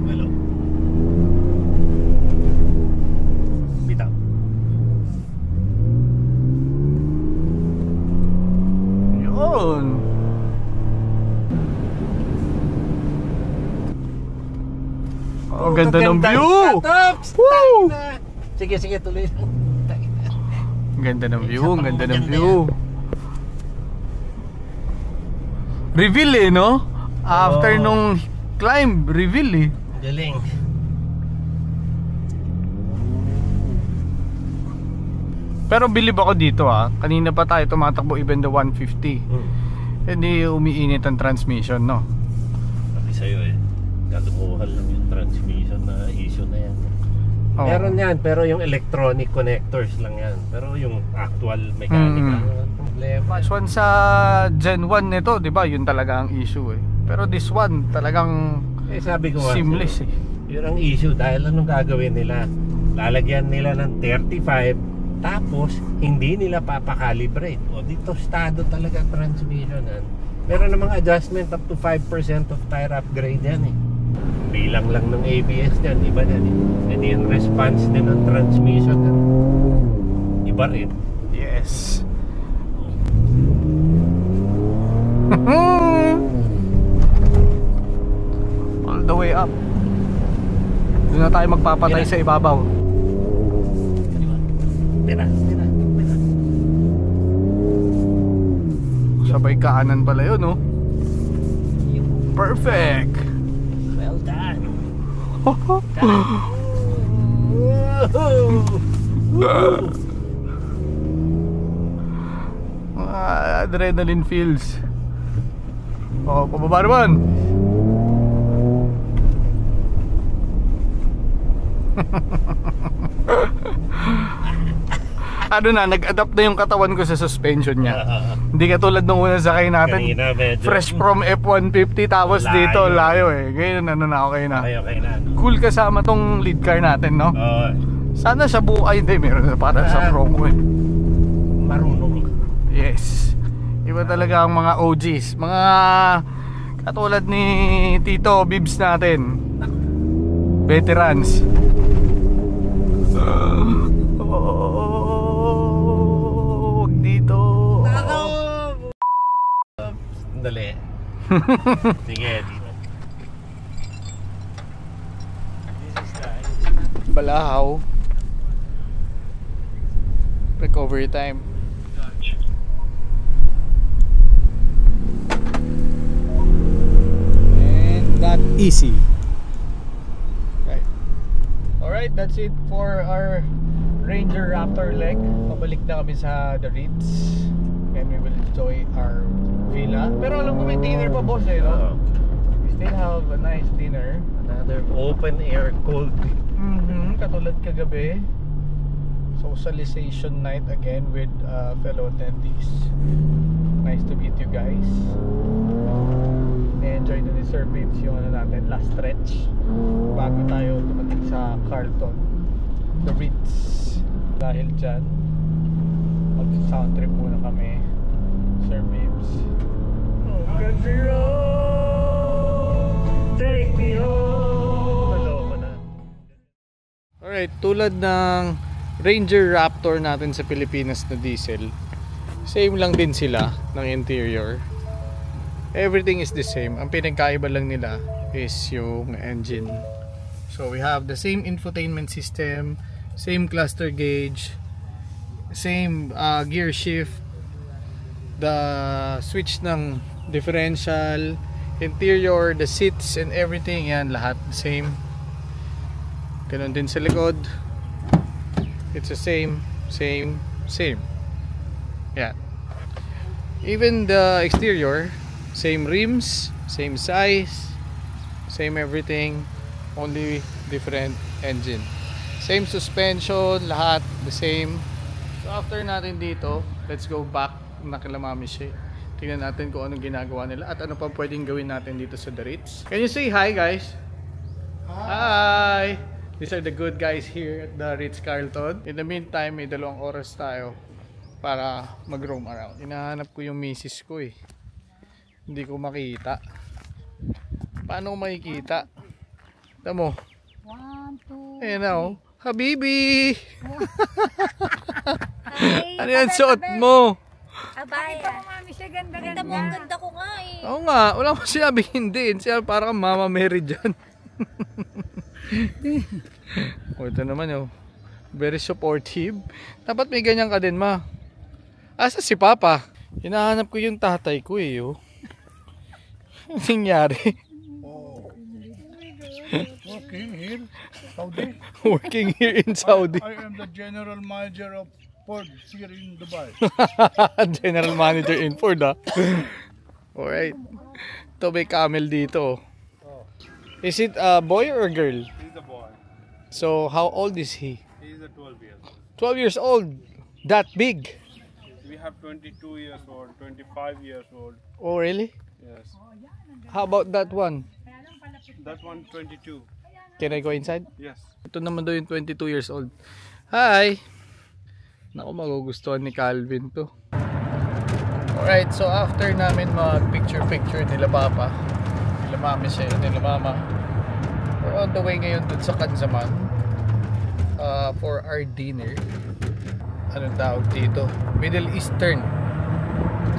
Hello. Bitaw. Yun. Oh, ganda ng view. Tops! Woo! Sige, sige, tuloy lang. Ganda ng view, ganda ng view. Reveal eh, no? After nung climb, reveal eh. Galing. Pero believe ako dito ah. Kanina pa tayo tumatakbo even the 150. Hindi umiinit ang transmission, no? Sabi sa'yo eh, kalumuhan lang yung transmission na issue na yan. Oo. Meron yan, pero yung electronic connectors lang yan. Pero yung actual mechanical problema. Mas one sa Gen 1 nito, di ba? Yun talaga ang issue eh. Pero this one, talagang sabi ko nga, seamless eh. Yun ang issue dahil anong gagawin nila? Lalagyan nila ng 35, tapos hindi nila papakalibrate. O di tostado talaga transmission yan. Meron namang adjustment up to 5% of tire upgrade yan eh. Bilang lang ng ABS yan, iba yan eh. And yung response din ng transmission yan, iba rin. Yes. All the way up. Doon na tayo magpapatay sa ibabaw. Tira. Sabay kaanan pala yun, no? Perfect! Well done. Adrenaline feels. Oh, pababa naman. Ano na, nag-adapt na yung katawan ko sa suspension niya. Hindi katulad nung unang sakay natin. Kanina medyo Fresh from F-150 tapos layo. dito layo eh. Ngayon ano na, okay na. Okay na. Cool kasama tong lead car natin, no? Oo. Sana sa buhay, hindi, meron na para sa Bronco eh. Marunong. Yes. Iba talaga ang mga OGs. Mga katulad ni Tito Bibs natin. Veterans. Wag dito. Dali. Sige, dito. Balahaw. Recovery time. And not easy. Right. Alright, that's it for our Ranger Raptor leg. Pabalik na kami sa The Ritz. And we will enjoy our villa. Pero alam ko may dinner pa, boss eh, no? We they'll have a nice dinner. Another open air cold. Katulad kagabi. Socialization night again with fellow attendees. Nice to meet you guys. Na-enjoy na ni Sir Babes yung ano natin, last stretch bago tayo dumating sa Carlton, the Ritz. Dahil dyan, mag-sound trip muna kami, Sir Babes. Oh, country road, take me home. Alright, tulad ng Ranger Raptor natin sa Pilipinas na diesel, same lang din sila ng interior. Everything is the same. Ang pinagkaiba lang nila is yung engine. So we have the same infotainment system, same cluster gauge, same gear shift, the switch ng differential, interior, the seats and everything, yan lahat the same. Ganon din sa likod. It's the same. Yeah. Even the exterior, same rims, same size, same everything, only different engine. Same suspension, lahat the same. So after natin dito, let's go back na kila Mami Shea. Tingnan natin kung anong ginagawa nila at ano pa pwedeng gawin natin dito sa The Ritz. Can you say hi, guys? Hi! These are the good guys here at the Ritz-Carlton. In the meantime, may 2 oras tayo para mag-roam around. Hinahanap ko yung misis ko eh. Hindi ko makita. Paano ko makikita? Tama mo? 1, 2. Ayan na oh. Habibi! Hi! Ano yan suot mo? Abaya. Ganda mo, ang ganda ko nga eh. Oo nga, wala mo sinabi hindi. Siya parang kang Mama Mary dyan. Oh, ito naman oh. Very supportive. Dapat may ganyan ka din, ma. Asa si Papa? Hinahanap ko yung tatay ko eh oh. Anong nangyari? Working here, Saudi. Working here in Saudi. I am the general manager of Ford here in Dubai. General manager in Ford ah. Alright. Ito may camel dito. Is it a boy or a girl? He's a boy. So how old is he? He's a 12 years old. 12 years old. That big. We have 22 years old, 25 years old. Oh really? Yes. How about that one? That one 22. Can I go inside? Yes. Ito naman daw yung 22 years old. Hi! Naku, magugustuhan ni Calvin to. Alright, so after namin mag picture nila Papa, nila Mami siya, nila Mama, we're on the way ngayon dun sa Kanzaman for our dinner. Anong tawag dito? Middle Eastern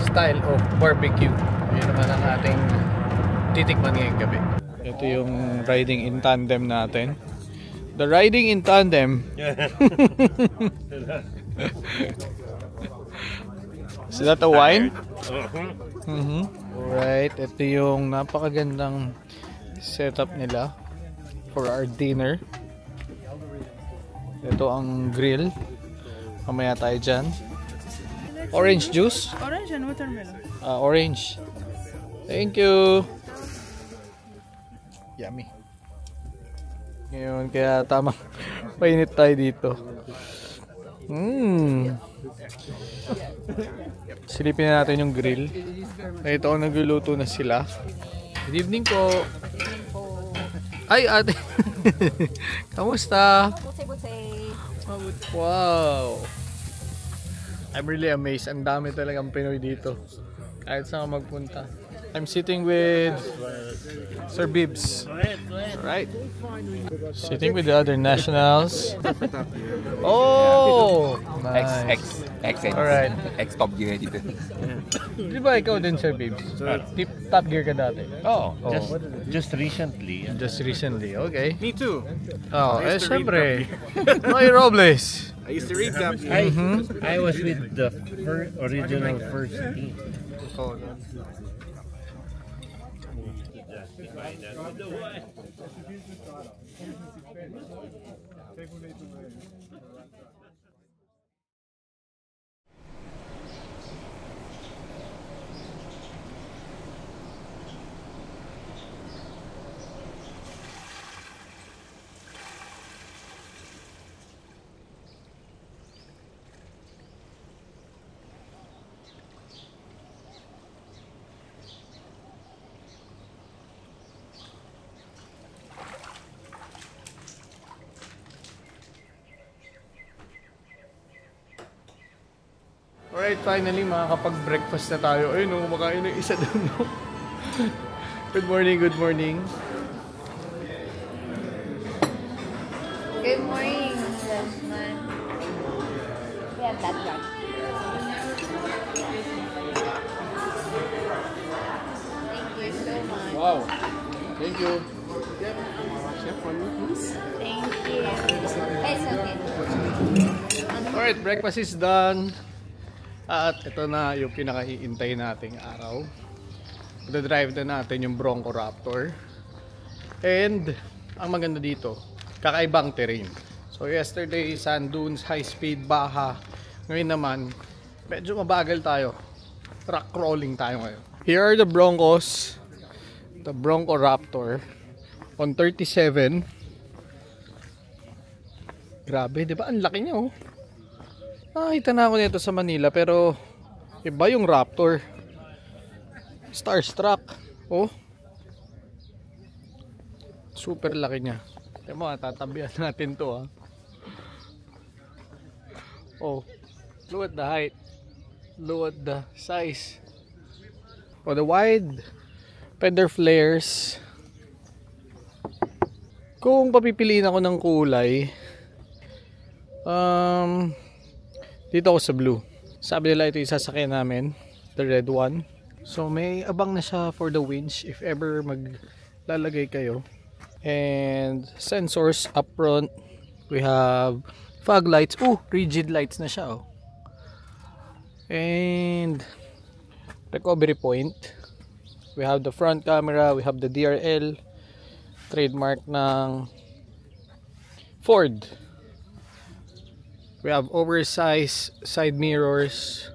style of barbecue. Yun naman ang ating titikman ngayong gabi. Ito yung riding in tandem natin. The riding in tandem. Is that a wine? Alright, ito yung napakagandang setup nila for our dinner. Ito ang grill. Mamaya tayo dyan. Orange juice? Orange and watermelon. Orange. Thank you. Yummy. Ngayon, kaya tamang painit tayo dito. Silipin na natin yung grill. Nakita ko nagluluto na sila. Good evening po. Ay, ate. Kamusta? Wow. I'm really amazed. Ang dami talagang Pinoy dito. Kahit saan ka magpunta. I'm sitting with Sir Bibs. Right. Sitting with the other nationals. Oh! Nice. Alright. Ex-Top Gear dito. Di ba ikaw din, Sir Bibs? Top Gear ka dati? Oh, just recently. Just recently, okay. Me too. Oh, syempre. Noy Robles. I used to read Top Gear. I was with the original first team. Oh, Alright, finally makakapag-breakfast na tayo. Ayun, kumakain ng isa doon. No? Good morning, good morning. Good morning, Desmond. We have that one. Thank you so much. Wow. Thank you. Yep. Chef, one more please. Thank you. It's okay. Alright, breakfast is done. At ito na yung pinaka-iintay nating araw. Drive na natin yung Bronco Raptor. And ang maganda dito, kakaibang terrain. So yesterday, sand dunes, high speed, baha. Ngayon naman, medyo mabagal tayo. Rock crawling tayo ngayon. Here are the Broncos. The Bronco Raptor on 37. Grabe, di ba? Ang laki niya, oh. Nakita na ako nito sa Manila, pero iba yung Raptor. Starstruck. Oh. Super laki niya. Tignan mo, tatabihan natin to, ha. Oh. Look at the height. Look at the size. Oh, the wide fender flares. Kung papipiliin ako ng kulay, dito ako sa blue. Sabi nila ito yung sasakyan namin, the red one. So may abang na siya for the winch if ever maglalagay kayo. And sensors up front. We have fog lights. Oh, rigid lights na siya, oh. And recovery point. We have the front camera, we have the DRL, trademark ng Ford. We have oversized side mirrors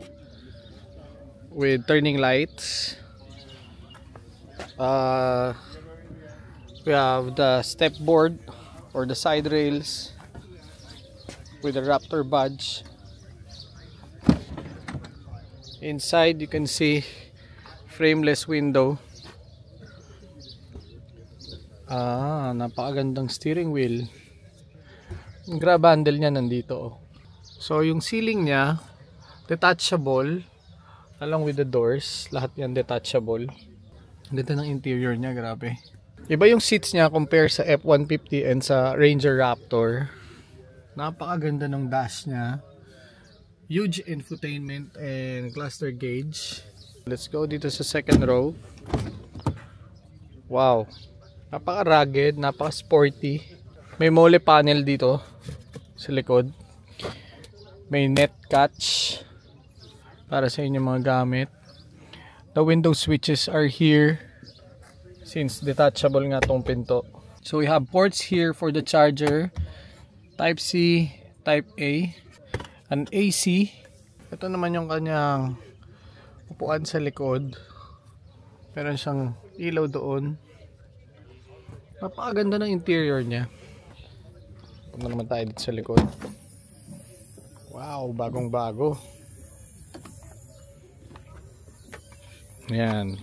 with turning lights. We have the step board or the side rails with the Raptor badge. Inside you can see frameless window. Napakagandang steering wheel. Yung grab handle niya nandito, oh. So yung ceiling niya detachable along with the doors. Lahat yan detachable. Ganda ng interior niya, grabe. Iba yung seats niya compare sa F-150 and sa Ranger Raptor. Napakaganda ng dash niya. Huge infotainment and cluster gauge. Let's go dito sa second row. Wow. Napaka-rugged, napaka-sporty. May mole panel dito sa likod. May net catch para sa inyong mga gamit. The window switches are here since detachable nga tong pinto. So we have ports here for the charger, Type C, Type A, an AC. Ito naman yung kanyang upuan sa likod. Meron siyang ilaw doon. Napakaganda ng interior niya. Punta naman tayo dito sa likod. Wow, bagong bago. Ayan.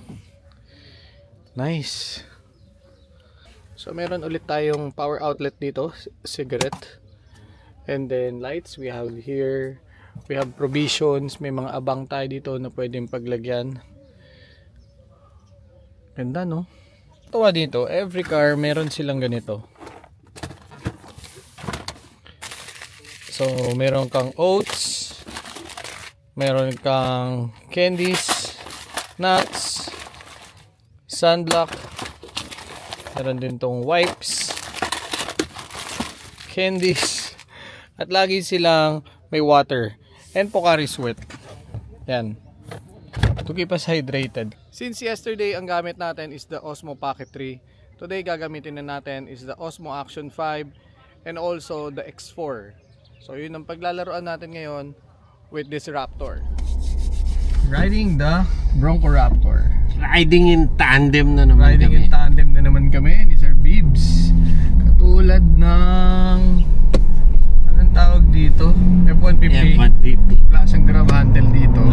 Nice. So meron ulit tayong power outlet dito, cigarette. And then lights we have here. We have provisions, may mga abang tayo dito na pwedeng paglagyan. Ganda, no? Tuwa dito, every car meron silang ganito. So meron kang oats, meron kang candies, nuts, sunblock, meron din tong wipes, candies, at lagi silang may water and Pocari Sweat. Yan, to keep us hydrated. Since yesterday ang gamit natin is the Osmo Pocket 3, today gagamitin na natin is the Osmo Action 5 and also the X4. So yun ang paglalaroan natin ngayon with this Raptor. Riding the Bronco Raptor. Riding in tandem na naman Riding kami. in tandem na naman kami ni Sir Bibbs. Katulad ng anong tawag dito? F-150. F-150. Wala siyang grab handle dito.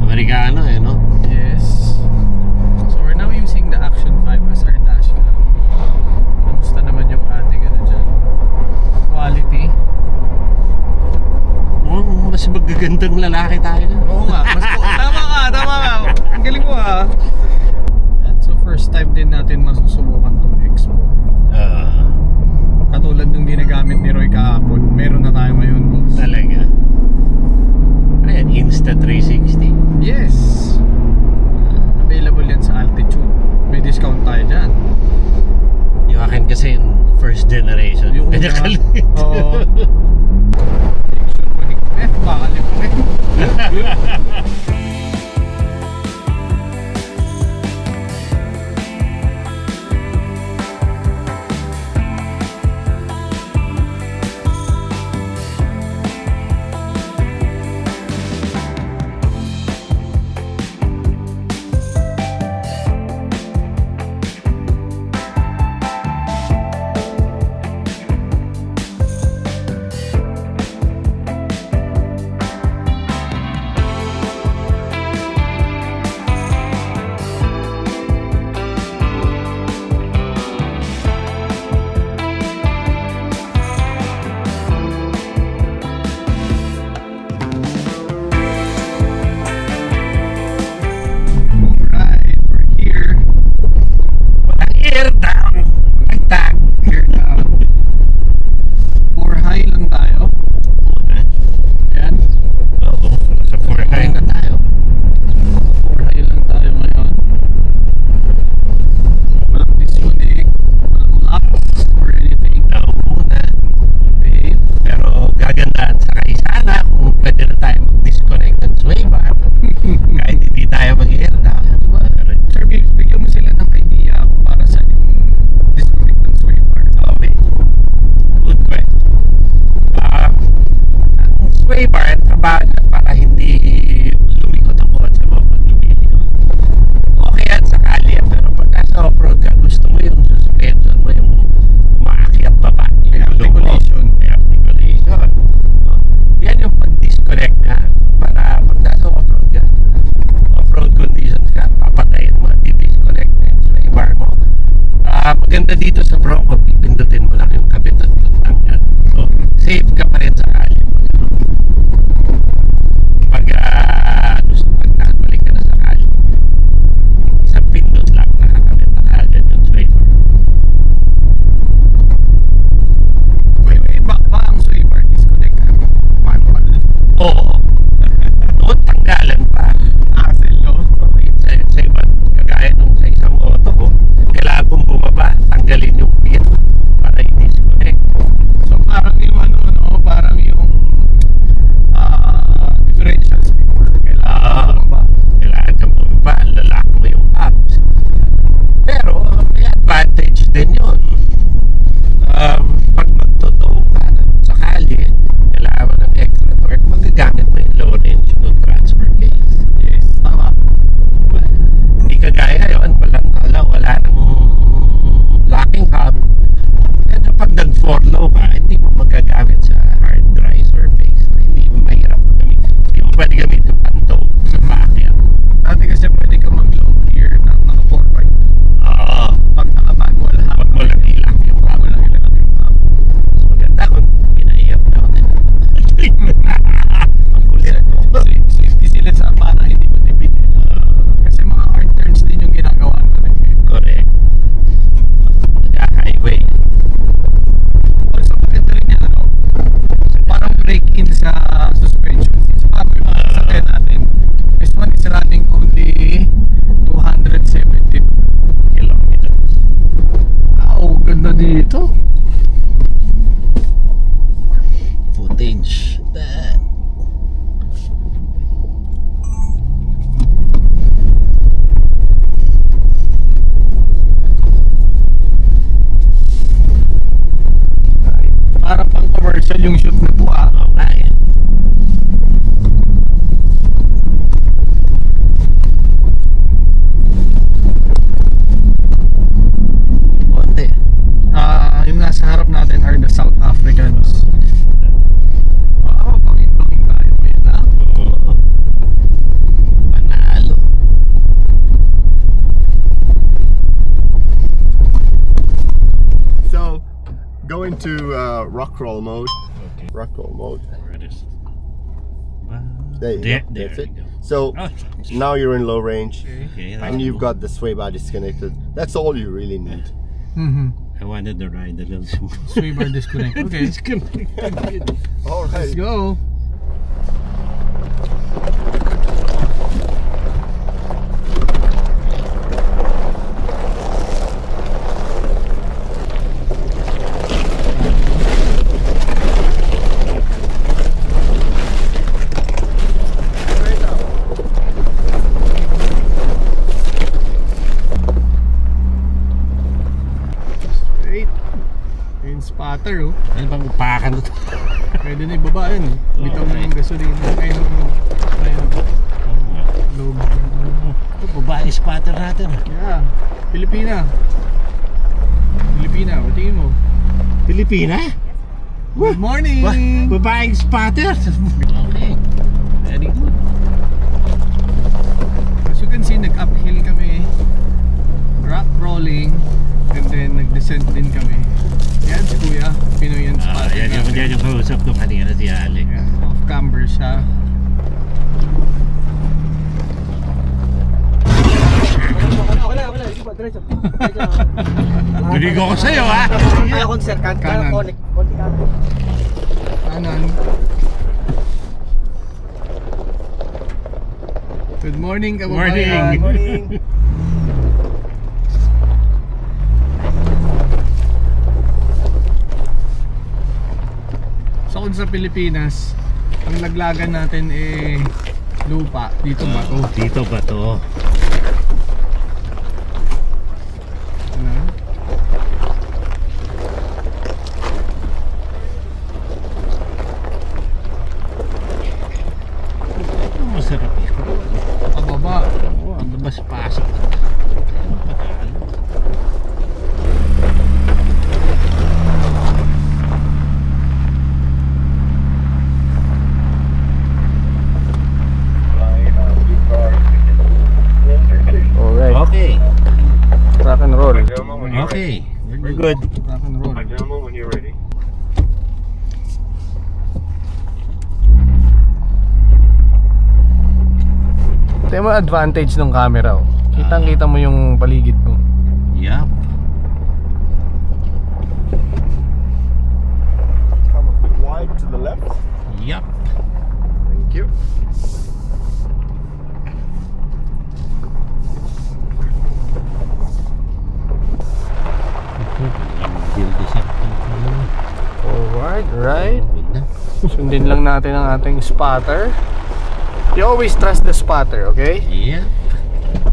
Amerikano, eh, no? Yes. So we're now using the Action 5 as our dash cam. Kamusta naman yung ating ano dyan? Quality. Mas magaganda magagandang lalaki tayo. Oo nga, tama ka. Ang galing mo ha. And so first time din natin masusubukan tong Expo. Katulad nung ginagamit ni Roy kahapon, meron na tayo ngayon, boss. Talaga? Ayan, Insta360. Yes. Available yan sa Altitude. May discount tayo dyan. Yung akin kasi yung first generation. Yung kanya kalit. Oo. Makalim mo maganda dito sa Bronco, pipindutin mo lang yung kabit at tanggal. So, safe ka pa rin sa kali. Pag nakabalik ka na sa kali, isang pindot lang nakakabit na kagad yung swaybar. Wait, ba ang swaybar disconnect na? Oo. Doon tanggalan pa. Hassle, no? Sa iba, kagaya nung sa isang auto ko, kailangan kong bumaba, tanggalin yung pin para i-disconnect. So parang yung parang yung differential speaker. Kailangan kang bumaba, lalak mo yung apps. Pero may advantage din yun. Pag magtotoo ka sa kali, kailangan mo ng extra torque, magagamit mo yung low range to transfer case. Yes, tama. Hindi kagaya yun, wala nang locking hub. At pag nag-follow ka, hindi mo magagamit sa hard dry surface. Hindi mo mahirap gamitin. Hindi mo pwede gamitin panto sa packet. Dati kasi pwede ka mag-low gear ng mga 4x2. Oo. Pag naka-manual hub. Pag mo lang ilak yung hub. So maganda kung pinahiyap na ako nila. Ang kulit. Safety sila sa para hindi matipid. Kasi mga hard turns din yung ginagawa natin. Correct. Highway. Also maganda rin yan, parang break-in sa suspension. So parang yung mga sasakyan natin, this one is running only 270 kilometers. Wow, ganda dito. Footage. Para pang commercial yung shoot na po Okay. Konti. Yung nasa harap natin are the South Africans. Wow, pangin-pangin tayo ngayon na. Oo. Panalo. So, go into rock roll mode. Okay. Rock roll mode. There it is. There you go. That's it. So now you're in low range, and you've got the sway bar disconnected. That's all you really need. I wanted to ride a little sway bar disconnect. Okay. All right. Let's go. Spotter, oh. Ano bang upakan ito? Pwede na ibaba yun, eh. Bitaw na yung gasolina. Ay, log. Ito, babae spotter natin. Yeah. Pilipina. Pilipina, patingin mo. Pilipina? Good morning! Babaeng spotter. Okay. Very good. As you can see, nag-uphill kami. Rock rolling. And then nag-descent din kami. Yan si Kuya, Pinoy yan spot. Yan yung kausap ko kanina si Alex. Yeah, off camber siya. Tuligo ko sa'yo ha. Ayaw kong sir, kanan. Kanan. Good morning kababayan. Morning. Morning. So kung sa Pilipinas, ang laglagan natin eh lupa. Dito ba to? Dito ba to? Masarap ito. Pababa. Oo, ang labas pasok. Alright. Okay. Rock and roll. Okay. We're good. Rock and roll. When you're ready. Ito yung advantage ng camera, oh. Kitang-kita mo yung paligid mo. Yup. Come wide to the left. Yup. Thank you. Forward, right. Sundin lang natin ang ating spotter. You always trust the spotter, okay? Yeah.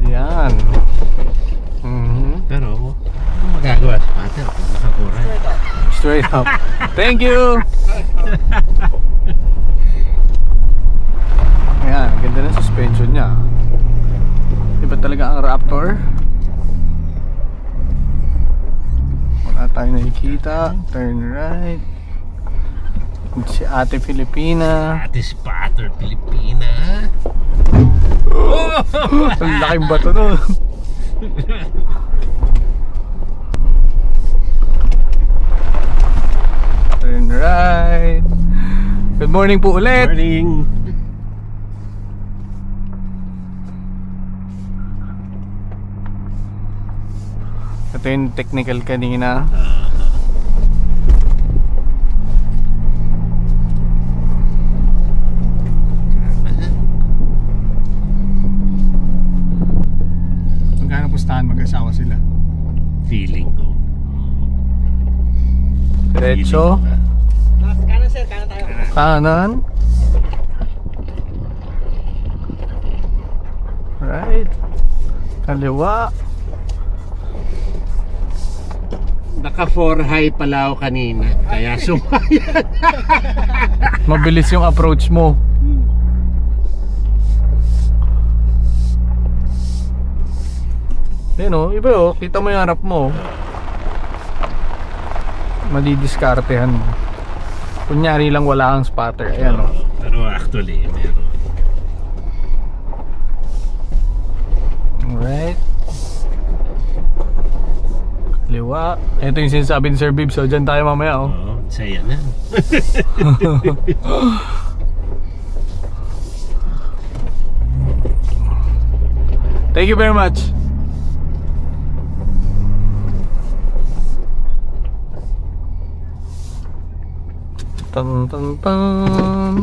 Yan. Pero, ano magagawa sa spotter kung nakakuran? Straight up. Thank you! Ayan, ganda ng suspension niya. Iba talaga ang Raptor. Wala tayong nakikita. Turn right. Si Ate Filipina. Ate Spotter Pilipina. Ang laking bato nun. Turn right. Good morning po ulit. Morning. Ito yung technical kanina. Magkano pustahan mag-asawa sila? Feeling ko. Diretso. Kanan sir, kanan tayo. Kanan. Right. Kaliwa. Naka 4 high pala ako kanina, kaya sumayan. Mabilis yung approach mo. Yan o, iba o, kita mo yung harap mo. Madidiskartehan mo. Kunyari lang wala kang spotter. Ayan o. Pero actually, meron. Alright. Kaliwa. Ito yung sinasabi ni Sir Bibbs. So dyan tayo mamaya o. Oo, saya na. Thank you very much. Tan tan tan.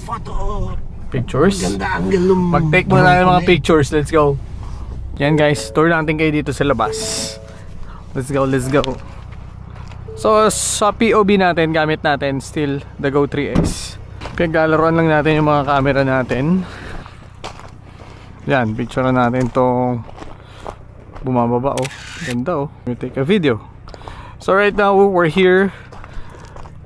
Photo. Pictures. Ganda angle ng Mag-take muna tayo ng mga pictures. Let's go. Yan guys, tour natin kayo dito sa labas. Let's go, let's go. So sa POV natin, gamit natin still the Go 3S. Pinaglalaroan lang natin yung mga camera natin. Yan, picture natin itong bumababa oh. Ganda oh. We take a video. So right now we're here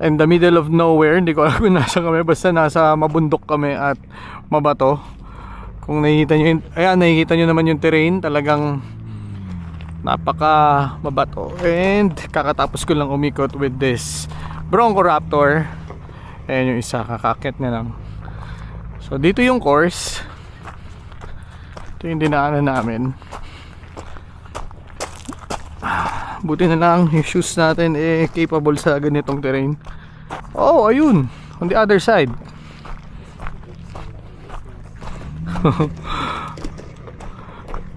in the middle of nowhere. Hindi ko alam kung nasa kami, basta nasa mabundok kami at mabato. Kung nakikita nyo, ayan, nakikita nyo naman yung terrain. Talagang napaka mabato. And kakatapos ko lang umikot with this Bronco Raptor. Ayan yung isa, kakakit na lang. So dito yung course. Ito yung dinaanan namin. Buti na lang yung shoes natin capable sa ganitong terrain. Oh, ayun, on the other side.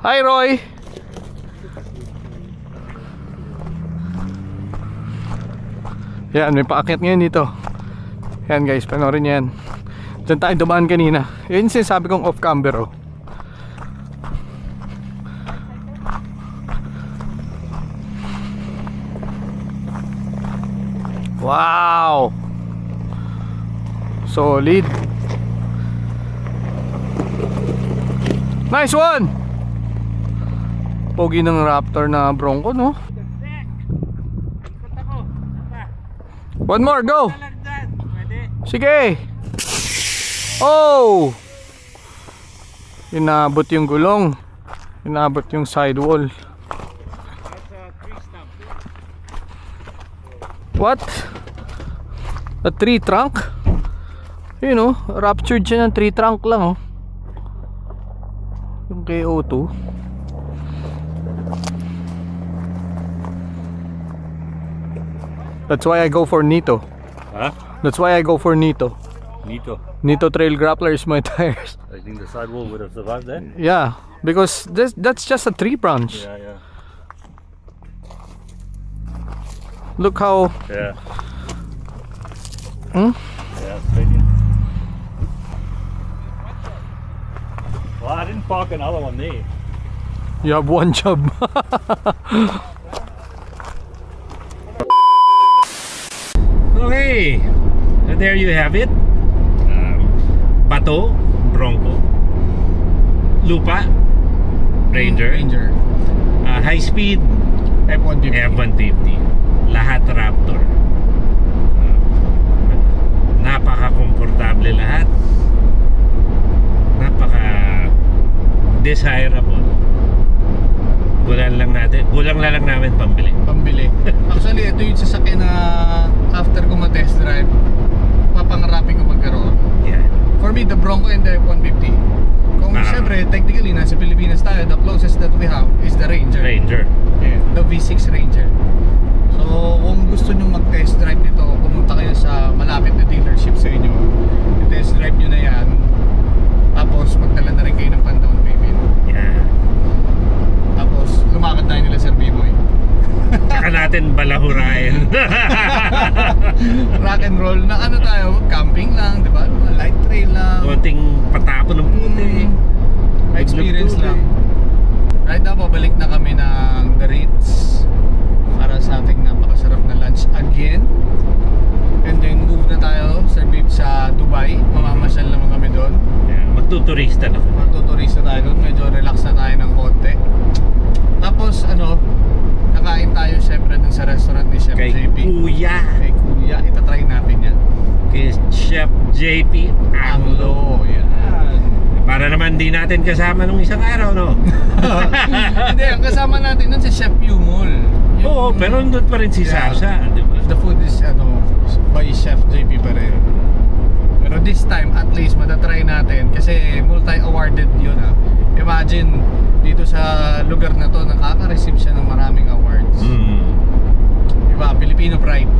Hi Roy. Yan, may paakyat ngayon dito. Yan guys, panoorin yan. Diyan tayo dumaan kanina. Yun yung sinasabi kong off camera oh. Wow! Solid. Nice one! Pogi ng Raptor na Bronco, no? One more, go! Sige! Oh! Inabot yung gulong. Inabot yung sidewall. What? A tree trunk? You know, ruptured siya ng tree trunk lang oh. Yung KO2. That's why I go for Nito. Huh? That's why I go for Nito. Nito. Nito Trail Grappler is my tires. I think the sidewall would have survived that. Yeah, because that's just a tree branch. Yeah, yeah. Look how. Yeah. Hmm? Yeah, straight in. Well, I didn't park another one there. You have one job. Okay, there you have it. Bato, Bronco, Lupa, Ranger, high speed, F-150, lahat Raptor. Napaka-komportable lahat. Napaka-desirable. Kulang na lang namin pambili. Actually, ito yung sasakyan na after ko ma-test drive, papangarapin ko magkaroon. Yeah. For me, the Bronco and the F-150. Kung siyempre, technically, nasa Pilipinas tayo, the closest that we have is the Ranger. Yeah, the V6 Ranger. So, kung gusto nyo mag-test drive nito, pumunta kayo sa malapit na dealership sa inyo. I-test drive nyo na yan. Tapos, magdala na rin kayo ng pan-down payment. Yeah. Tapos, lumakad tayo nila Sir B-Boy. Saka natin balahurain. Rock and roll na ano tayo, camping lang, di ba? Light trail lang. Konting patapon ng puti. Experience lang. Right now, pabalik na kami ng The Ritz para sa ating napakasarap na lunch again. And then move na tayo, Sir Babe, sa Dubai. Mamamasyal naman kami doon. Yeah, magtuturista na. Magtuturista tayo doon. Medyo relax na tayo ng konti. Tapos ano, kakain tayo syempre dun sa restaurant ni Chef JP. Kay Kuya. Itatry natin yan. Kay Chef JP Anglo. Yan. Para naman di natin kasama nung isang araw, no? Hindi, ang kasama natin nun si Chef Yumol. Oo, pero nandun pa rin si Sasha, di ba? The food is by Chef JP pa rin. Pero this time, at least, matatry natin. Kasi multi-awarded yun ah. Imagine, dito sa lugar na to, nakaka-receive siya ng maraming awards. Diba? Filipino Pride.